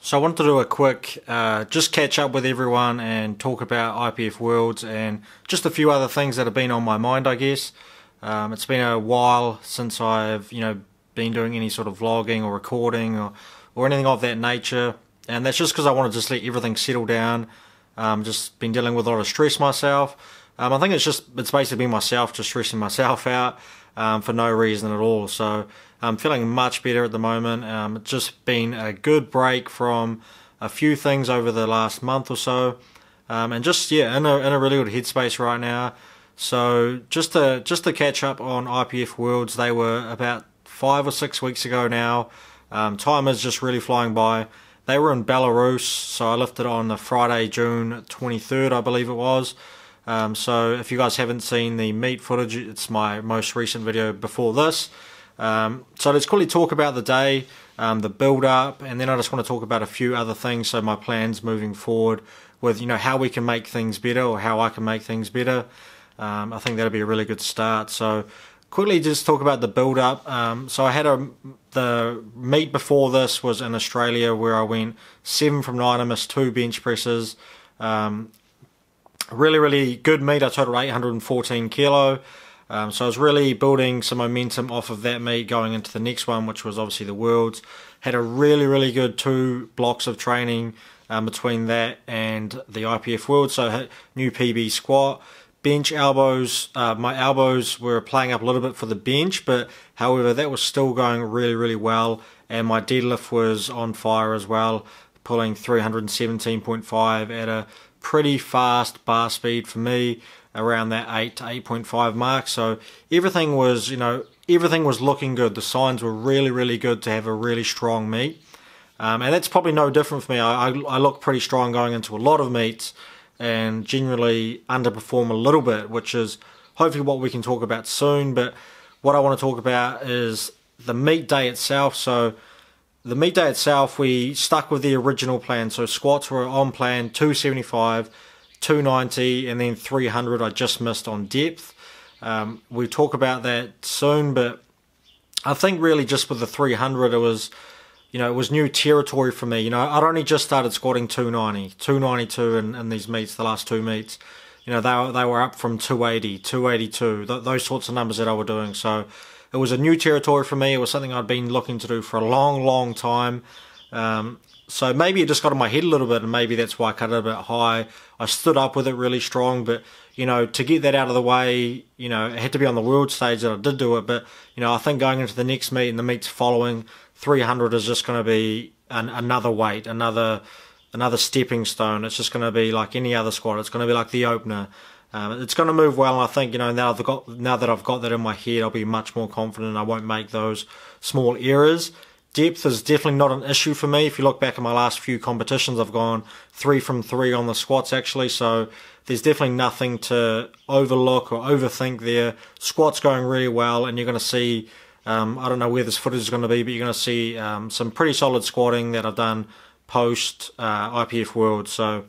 So I wanted to do a quick just catch up with everyone and talk about IPF Worlds and just a few other things that have been on my mind, I guess. It's been a while since I've been doing any sort of vlogging or recording or anything of that nature, and that's just because I want to just let everything settle down. Just been dealing with a lot of stress myself. I think it's basically been myself just stressing myself out for no reason at all. So I'm feeling much better at the moment. It's just been a good break from a few things over the last month or so, and just in a really good headspace right now. So just to catch up on IPF Worlds, they were about 5 or 6 weeks ago now. Time is just really flying by. They were in Belarus, so I lifted on the Friday, June 23rd, I believe it was. So if you guys haven't seen the meet footage, it's my most recent video before this. So let's quickly talk about the day, the build up, and then I just want to talk about a few other things. So my plans moving forward with how we can make things better, or how I can make things better. I think that'll be a really good start. So quickly just talk about the build up. So I had the meet before this was in Australia, where I went 7 from 9. I missed 2 bench presses. Really good meet. I totaled 814 kilo. So I was really building some momentum off of that meet going into the next one, which was obviously the Worlds. Had a really good 2 blocks of training between that and the IPF Worlds. So I hit new PB squat. Bench elbows, my elbows were playing up a little bit for the bench, but however that was still going really well, and my deadlift was on fire as well, pulling 317.5 at a pretty fast bar speed for me, around that 8 to 8.5 mark. So everything was looking good. The signs were really good to have a really strong meet, and that's probably no different for me. I look pretty strong going into a lot of meets, and generally underperform a little bit, which is hopefully what we can talk about soon. But what I want to talk about is the meet day itself. So the meet day itself, we stuck with the original plan. So squats were on plan, 275, 290, and then 300 I just missed on depth. We talk about that soon, but I think really just with the 300, it was new territory for me. I'd only just started squatting 290, 292 in these meets, the last 2 meets. They were up from 280, 282, those sorts of numbers that I were doing. So it was a new territory for me. It was something I'd been looking to do for a long time. So maybe it just got in my head a little bit, and maybe that's why I cut it a bit high. I stood up with it really strong, but to get that out of the way, it had to be on the world stage that I did do it. But I think going into the next meet and the meets following, 300 is just going to be another weight, another stepping stone. It's just going to be like any other squat. It's going to be like the opener. It's going to move well, and I think now that I've got that in my head, I'll be much more confident. I won't make those small errors. Depth is definitely not an issue for me. If you look back at my last few competitions, I've gone 3 from 3 on the squats actually, so there's definitely nothing to overlook or overthink there. Squats going really well, and you're going to see, I don't know where this footage is going to be, but you're going to see some pretty solid squatting that I've done post IPF Worlds. So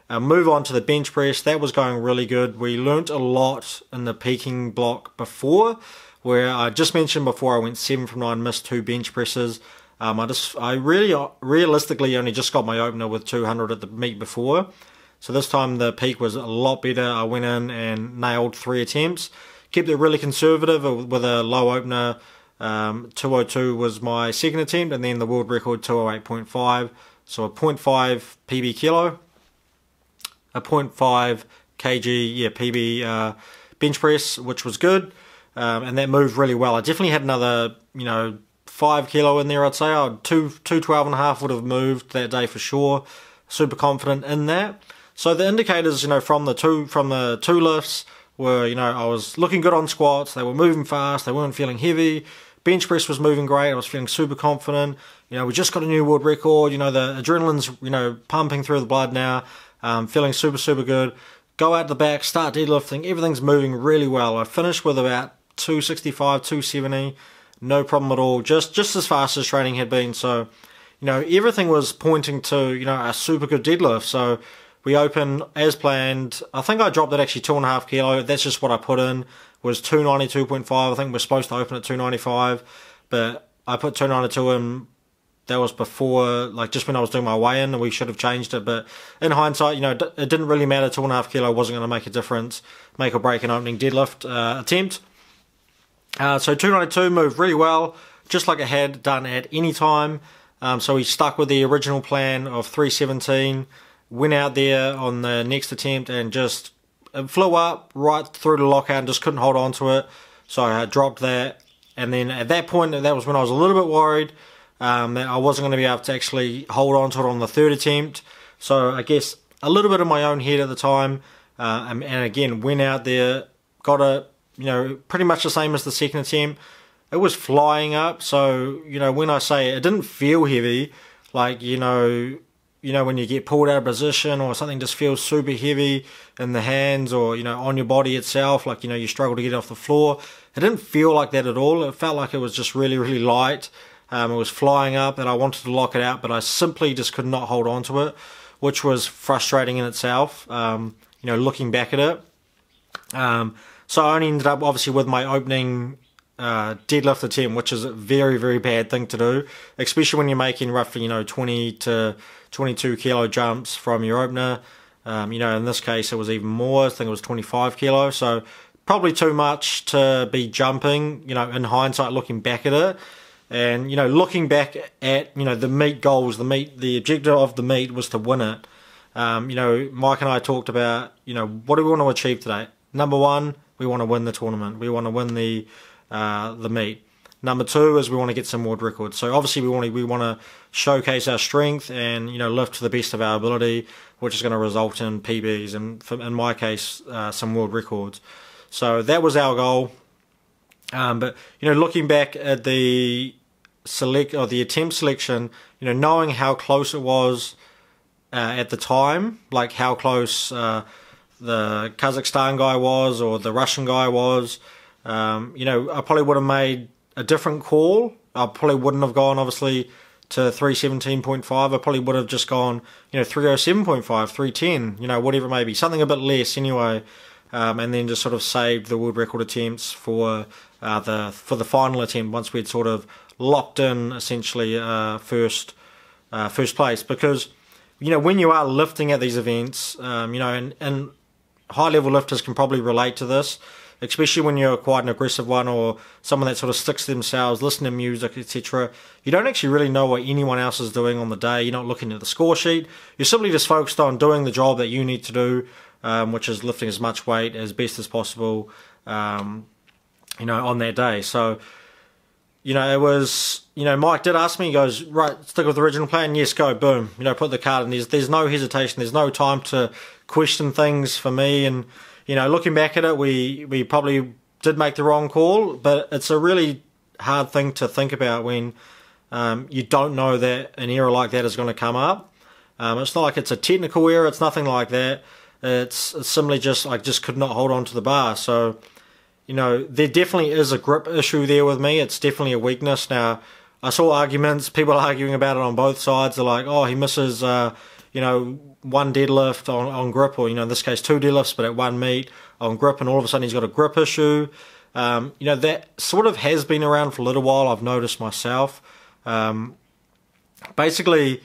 move on to the bench press. That was going really good. We learnt a lot in the peaking block before, where I just mentioned before I went 7 from 9, missed 2 bench presses. I really realistically only just got my opener with 200 at the meet before. So this time the peak was a lot better. I went in and nailed 3 attempts. Kept it really conservative with a low opener. 202 was my second attempt, and then the world record 208.5. So a 0.5 PB kilo, a 0.5 kg PB bench press, which was good. And that moved really well. I definitely had another 5 kilo in there, I'd say. 212.5 would have moved that day for sure. Super confident in that. So the indicators, from the two lifts were, I was looking good on squats. They were moving fast. They weren't feeling heavy. Bench press was moving great. I was feeling super confident. We just got a new world record. The adrenaline's, pumping through the blood now. Feeling super good. Go out the back, start deadlifting. Everything's moving really well. I finished with about 265, 270. No problem at all. Just as fast as training had been. So, everything was pointing to, a super good deadlift. So we opened as planned. I think I dropped it actually 2.5 kilo. That's just what I put in. Was 292.5. I think we're supposed to open at 295, but I put 292 in that was before, like just when I was doing my weigh-in, and we should have changed it. But in hindsight, it didn't really matter. 2.5 kilo wasn't going to make a difference, make or break an opening deadlift attempt. So 292 moved really well, just like it had done at any time. So we stuck with the original plan of 317, went out there on the next attempt and just it flew up right through the lockout and just couldn't hold on to it. So I dropped that. And then at that point, that was when I was a little bit worried that I wasn't going to be able to actually hold on to it on the third attempt. So I guess a little bit in my own head at the time. And again, went out there, got it, pretty much the same as the second attempt. It was flying up. So, when I say it didn't feel heavy, like, when you get pulled out of position or something just feels super heavy in the hands or, on your body itself, like, you struggle to get off the floor. It didn't feel like that at all. It felt like it was just really, really light. It was flying up and I wanted to lock it out, but I simply just could not hold on to it, which was frustrating in itself, looking back at it. So I only ended up, obviously, with my opening deadlift attempt, which is a very, very bad thing to do, especially when you're making roughly, 20 to 22 kilo jumps from your opener. In this case, it was even more. I think it was 25 kilo. So probably too much to be jumping, in hindsight, looking back at it. And, looking back at, the meet goals, the objective of the meet was to win it. Mike and I talked about, what do we want to achieve today? Number one, we want to win the tournament. We want to win the meet. Number two is we want to get some world records. So obviously we want to showcase our strength and lift to the best of our ability, which is going to result in PBs and in my case some world records. So that was our goal. But looking back at the attempt selection, knowing how close it was at the time, like how close the Kazakhstan guy was or the Russian guy was. I probably would have made a different call. I probably wouldn't have gone, obviously, to 317.5. I probably would have just gone, 307.5, 310, whatever it may be. Something a bit less anyway. And then just sort of saved the world record attempts for the final attempt once we'd sort of locked in, essentially, first place. Because, when you are lifting at these events, and high-level lifters can probably relate to this, especially when you're quite an aggressive one or someone that sort of sticks to themselves, listen to music, etc. You don't actually really know what anyone else is doing on the day. You're not looking at the score sheet. You're simply just focused on doing the job that you need to do, which is lifting as much weight as best as possible, on that day. So, it was, Mike did ask me, he goes, right, stick with the original plan? Yes, go, boom. Put the card in. There's no hesitation. There's no time to question things for me. And, looking back at it, we probably did make the wrong call, but it's a really hard thing to think about when you don't know that an error like that is going to come up. It's not like it's a technical error. It's nothing like that. It's simply just, I just could not hold on to the bar. So, there definitely is a grip issue there with me. It's definitely a weakness. Now, I saw arguments, people arguing about it on both sides. They're like, oh, he misses, one deadlift on grip, or, in this case, two deadlifts, but at one meet on grip, and all of a sudden he's got a grip issue. That sort of has been around for a little while, I've noticed myself. Basically,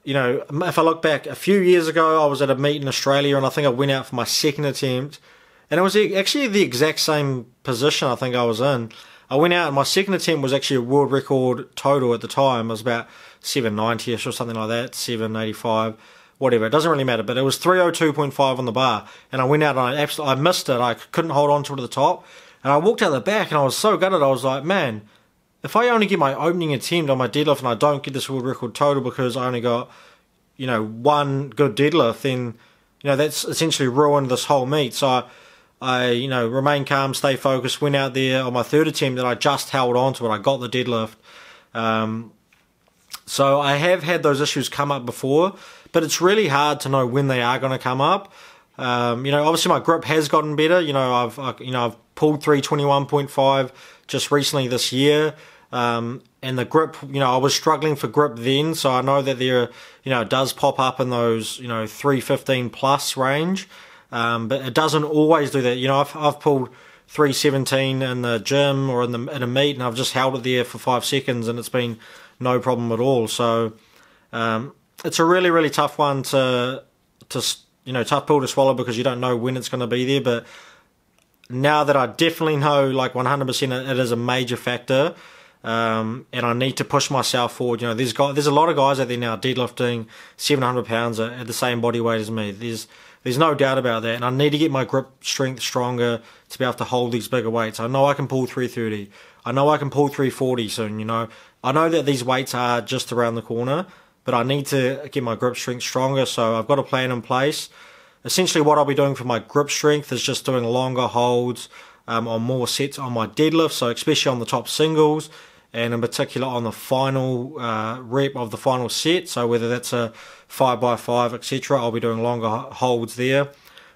if I look back a few years ago, I was at a meet in Australia, and I think I went out for my second attempt, and it was actually the exact same position I think I was in. I went out, and my second attempt was actually a world record total at the time. It was about 790-ish or something like that, 785, whatever. It doesn't really matter, but it was 302.5 on the bar, and I went out and I missed it. I couldn't hold on to it at the top, and I walked out the back, and I was so gutted. I was like, man, if I only get my opening attempt on my deadlift and I don't get this world record total because I only got, one good deadlift, then, that's essentially ruined this whole meet. So I remained calm, stay focused, went out there on my third attempt and I just held on to it. I got the deadlift. So I have had those issues come up before, but it's really hard to know when they are going to come up. Obviously my grip has gotten better. I've pulled 321.5 just recently this year. And the grip, I was struggling for grip then, so I know that there, it does pop up in those, 315 plus range. But it doesn't always do that. I've pulled 317 in the gym or in a meet, and I've just held it there for 5 seconds, and it's been no problem at all. So it's a really, really tough one to tough pill to swallow, because you don't know when it's going to be there. But now that I definitely know, like 100%, it is a major factor, and I need to push myself forward. There's a lot of guys out there now deadlifting 700 pounds at the same body weight as me. There's no doubt about that, and I need to get my grip strength stronger to be able to hold these bigger weights. I know I can pull 330. I know I can pull 340 soon. I know that these weights are just around the corner, but I need to get my grip strength stronger, so I've got a plan in place. Essentially, what I'll be doing for my grip strength is just doing longer holds on more sets on my deadlift, so especially on the top singles, and in particular on the final rep of the final set, so whether that's a 5x5, etc., I'll be doing longer holds there.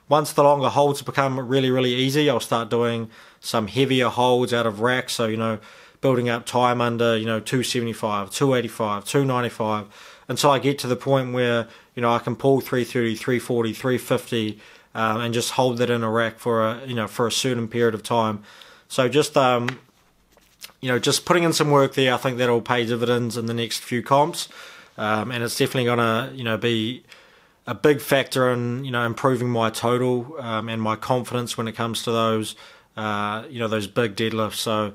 Once the longer holds become really, really easy, I'll start doing some heavier holds out of racks, so, building up time under, 275, 285, 295, until I get to the point where, I can pull 330, 340, 350, and just hold that in a rack for a certain period of time. So just just putting in some work there, I think that'll pay dividends in the next few comps, and it's definitely gonna be a big factor in improving my total and my confidence when it comes to those those big deadlifts. So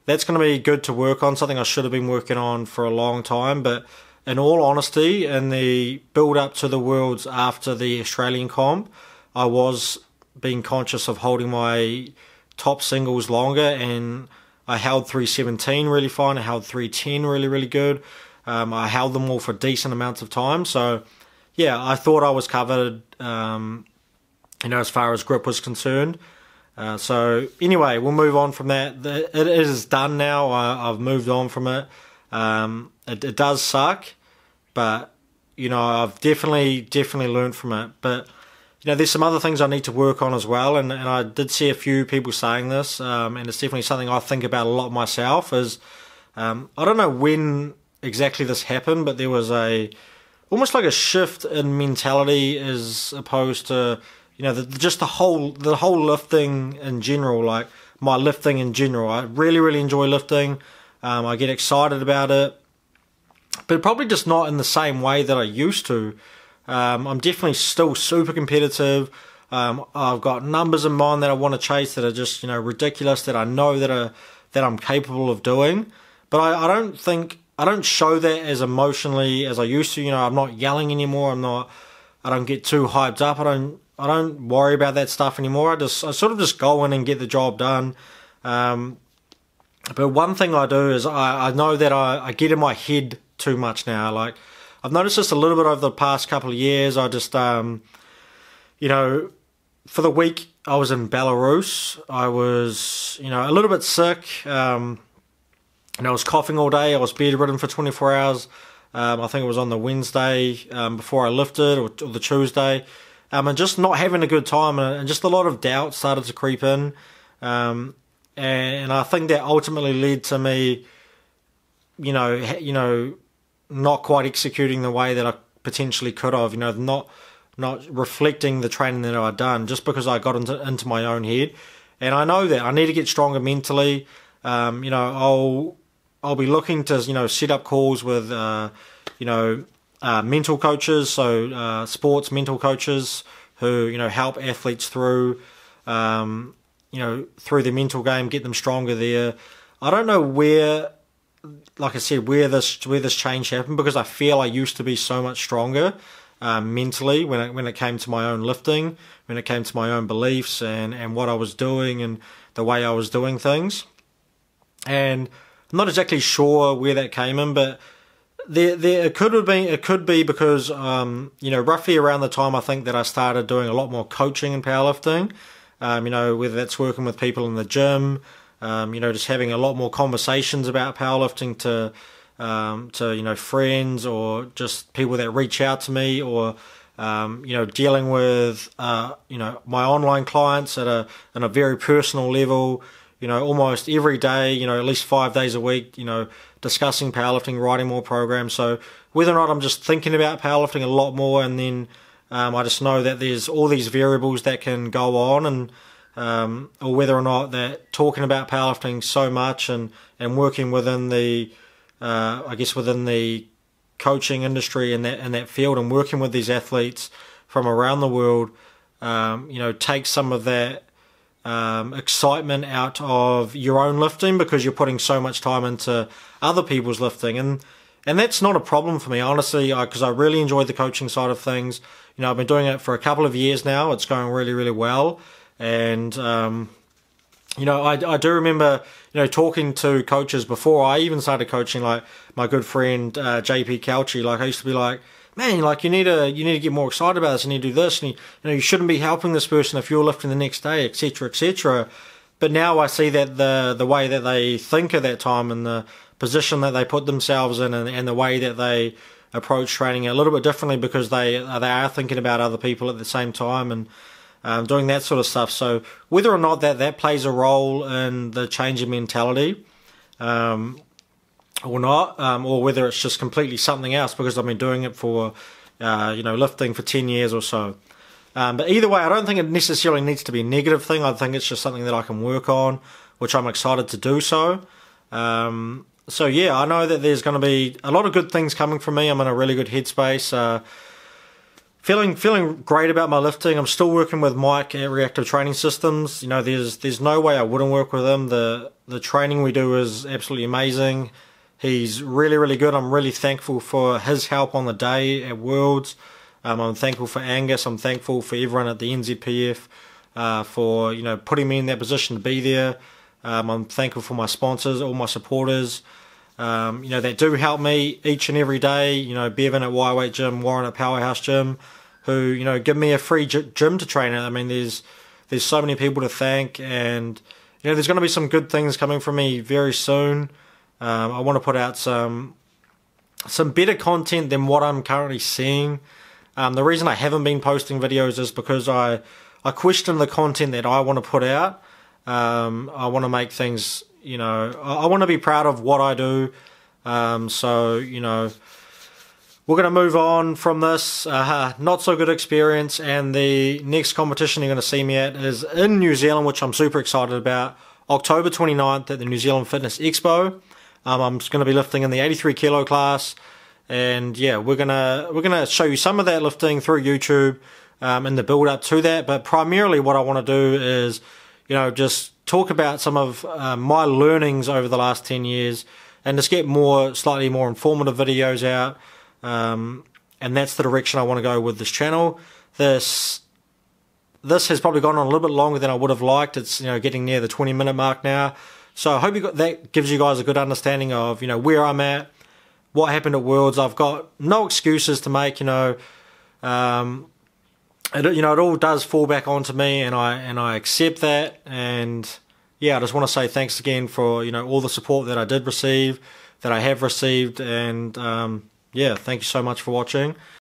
that's going to be good to work on, something I should have been working on for a long time. But in all honesty, in the build up to the Worlds after the Australian comp, I was being conscious of holding my top singles longer, and I held 317 really fine. I held 310 really, really good. I held them all for decent amounts of time. So yeah, I thought I was covered, as far as grip was concerned. So anyway, we'll move on from that. It is done now. I've moved on from it. It does suck, but I've definitely learned from it. But there's some other things I need to work on as well, and I did see a few people saying this, and it's definitely something I think about a lot myself. Is I don't know when exactly this happened, but there was almost like a shift in mentality as opposed to just the whole lifting in general, like my lifting in general. I really, really enjoy lifting. I get excited about it, but probably just not in the same way that I used to. I'm definitely still super competitive. I've got numbers in mind that I want to chase that are just ridiculous, that I know that I'm capable of doing. But I don't show that as emotionally as I used to. I'm not yelling anymore. I don't get too hyped up. I don't worry about that stuff anymore. I sort of just go in and get the job done. But one thing I do is I know that I get in my head too much now. Like, I've noticed this a little bit over the past couple of years. I just, for the week I was in Belarus, I was, a little bit sick. I was coughing all day. I was bedridden for 24 hours. I think it was on the Wednesday before I lifted, or the Tuesday. And just not having a good time, and just a lot of doubt started to creep in. And I think that ultimately led to me, not quite executing the way that I potentially could have, not reflecting the training that I'd done, just because I got into my own head. And I know that I need to get stronger mentally. I'll be looking to, set up calls with, mental coaches, so sports mental coaches who, help athletes through, through the mental game, get them stronger there. I don't know where, like I said, where this change happened, because I feel I used to be so much stronger mentally when it came to my own lifting, when it came to my own beliefs and what I was doing and the way I was doing things. And I'm not exactly sure where that came in, but it could be because roughly around the time I think that I started doing a lot more coaching in powerlifting, whether that's working with people in the gym, just having a lot more conversations about powerlifting to friends, or just people that reach out to me, or dealing with my online clients in a very personal level, almost every day, at least 5 days a week, discussing powerlifting, writing more programs. So whether or not I'm just thinking about powerlifting a lot more, and then I just know that there's all these variables that can go on, and or whether or not that talking about powerlifting so much and working within the I guess within the coaching industry and that field, and working with these athletes from around the world, take some of that excitement out of your own lifting, because you're putting so much time into other people's lifting, and that's not a problem for me, honestly, because I really enjoy the coaching side of things. I've been doing it for a couple of years now. It's going really, really well, and I do remember talking to coaches before I even started coaching, like my good friend JP Couchy. Like, I used to be like, man, like you need to get more excited about this, and you do this, and you shouldn't be helping this person if you're lifting the next day, etc., etc. But now I see that the way that they think at that time, and the position that they put themselves in, and the way that they approach training a little bit differently, because they are thinking about other people at the same time, and doing that sort of stuff. So whether or not that plays a role in the change in mentality, or not, or whether it's just completely something else because I've been doing it for, lifting for 10 years or so. But either way, I don't think it necessarily needs to be a negative thing. I think it's just something that I can work on, which I'm excited to do so. So yeah, I know that there's going to be a lot of good things coming from me. I'm in a really good headspace. Feeling great about my lifting. I'm still working with Mike at Reactive Training Systems. There's no way I wouldn't work with him. The training we do is absolutely amazing. He's really, really good. I'm really thankful for his help on the day at Worlds. I'm thankful for Angus. I'm thankful for everyone at the NZPF for putting me in that position to be there. I'm thankful for my sponsors, all my supporters, that do help me each and every day. Bevan at Y-Weight Gym, Warren at Powerhouse Gym, who give me a free gym to train at. I mean, there's so many people to thank, and there's going to be some good things coming from me very soon. I want to put out some better content than what I'm currently seeing. The reason I haven't been posting videos is because I question the content that I want to put out. I want to make things, I want to be proud of what I do. So we're going to move on from this not so good experience, and the next competition you're going to see me at is in New Zealand, which I'm super excited about. October 29th at the New Zealand Fitness Expo. I'm just going to be lifting in the 83 kilo class, and yeah, we're gonna show you some of that lifting through YouTube in the build up to that. But primarily, what I want to do is, just talk about some of my learnings over the last 10 years, and just get slightly more informative videos out. And that's the direction I want to go with this channel. This has probably gone on a little bit longer than I would have liked. It's getting near the 20-minute mark now. So I hope that gives you guys a good understanding of where I'm at, what happened at Worlds. I've got no excuses to make. It all does fall back onto me, and I accept that. And yeah, I just want to say thanks again for all the support that I did receive, that I have received, and yeah, thank you so much for watching.